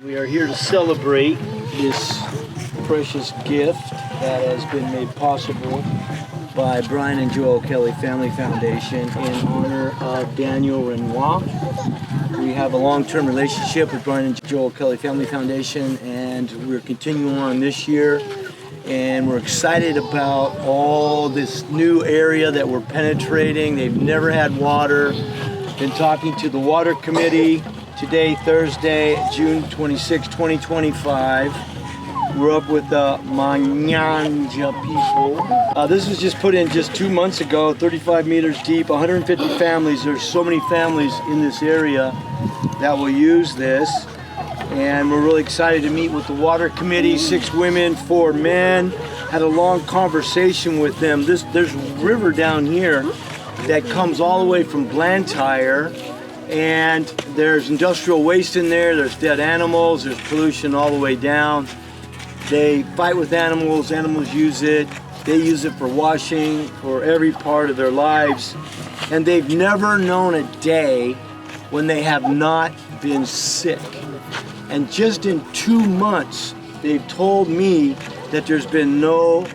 We are here to celebrate this precious gift that has been made possible by Brian and Joelle Kelly Family Foundation in honor of Daniel Renois. We have a long-term relationship with Brian and Joelle Kelly Family Foundation, and we're continuing on this year. And we're excited about all this new area that we're penetrating. They've never had water. Been talking to the water committee. Today, Thursday, June 26, 2025. We're up with the Manyanja people. This was just put in just 2 months ago, 35 meters deep, 150 families. There's so many families in this area that will use this. And we're really excited to meet with the water committee, 6 women, 4 men. Had a long conversation with them. There's a river down here that comes all the way from Blantyre. And there's industrial waste in there, there's dead animals, there's pollution all the way down. They fight with animals, animals use it, they use it for washing, for every part of their lives. And they've never known a day when they have not been sick. And just in 2 months, they've told me that there's been no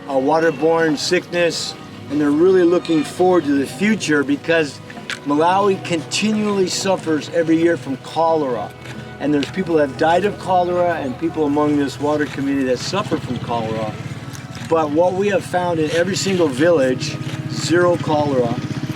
waterborne sickness, and they're really looking forward to the future because Malawi continually suffers every year from cholera. And there's people that have died of cholera and people among this water community that suffer from cholera. But what we have found in every single village, 0 cholera.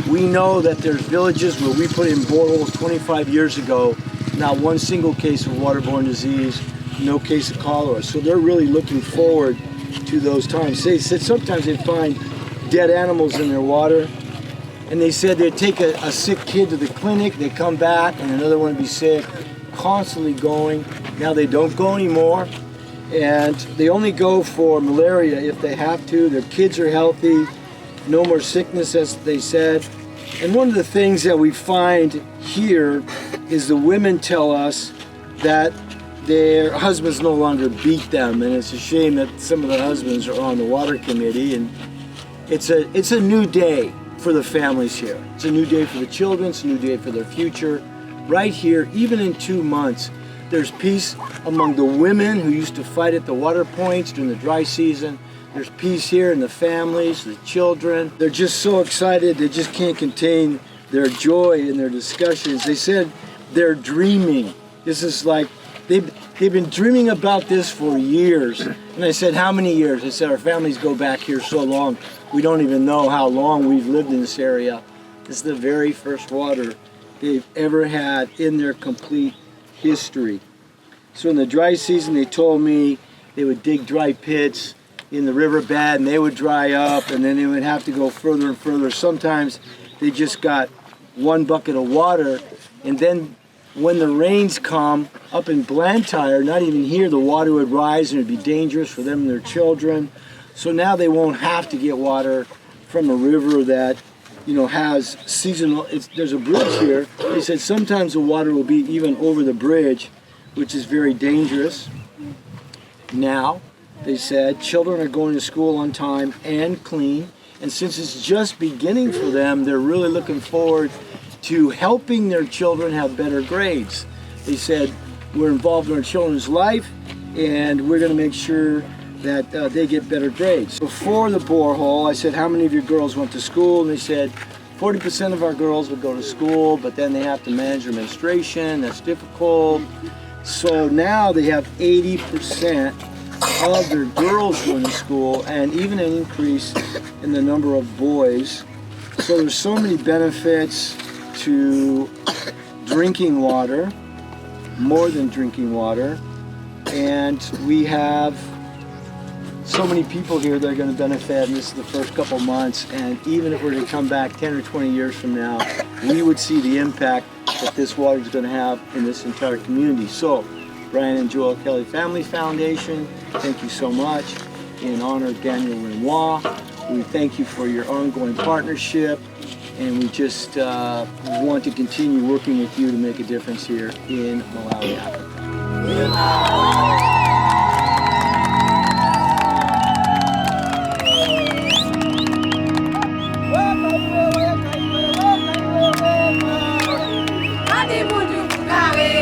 We know that there's villages where we put in boreholes 25 years ago, not one single case of waterborne disease, no case of cholera. So they're really looking forward to those times. They said sometimes they find dead animals in their water. And they said they'd take a sick kid to the clinic, they'd come back and another one would be sick, constantly going. Now they don't go anymore, and they only go for malaria if they have to. Their kids are healthy, no more sickness, as they said. And one of the things that we find here is the women tell us that their husbands no longer beat them, and it's a shame that some of the husbands are on the water committee. And it's a new day for the families here. It's a new day for the children, it's a new day for their future. Right here, even in 2 months, there's peace among the women who used to fight at the water points during the dry season. There's peace here in the families, the children. They're just so excited, they just can't contain their joy in their discussions. They said they're dreaming. This is like, they've been dreaming about this for years. And I said, how many years? I said, our families go back here so long, we don't even know how long we've lived in this area. This is the very first water they've ever had in their complete history. So in the dry season, they told me they would dig dry pits in the riverbed and they would dry up, and then they would have to go further and further. Sometimes they just got 1 bucket of water, and then when the rains come up in Blantyre, not even here, the water would rise and it'd be dangerous for them and their children. So now they won't have to get water from a river that, you know, has seasonal. There's a bridge here. They said sometimes the water will be even over the bridge, which is very dangerous. Now, they said, children are going to school on time and clean. And since it's just beginning for them, they're really looking forward to helping their children have better grades. They said, we're involved in our children's life, and we're going to make sure that they get better grades. Before the borehole, I said, how many of your girls went to school? And they said, 40% of our girls would go to school, but then they have to manage their menstruation, that's difficult. So now they have 80% of their girls going to school, and even an increase in the number of boys. So there's so many benefits to drinking water, more than drinking water, and we have so many people here that are going to benefit, and this is the first couple months, and even if we're going to come back 10 or 20 years from now, we would see the impact that this water is going to have in this entire community. So, Brian and Joelle Kelly Family Foundation, thank you so much. In honor of Daniel Renois, we thank you for your ongoing partnership, and we just want to continue working with you to make a difference here in Malawi, Africa. Adi mudu kugawe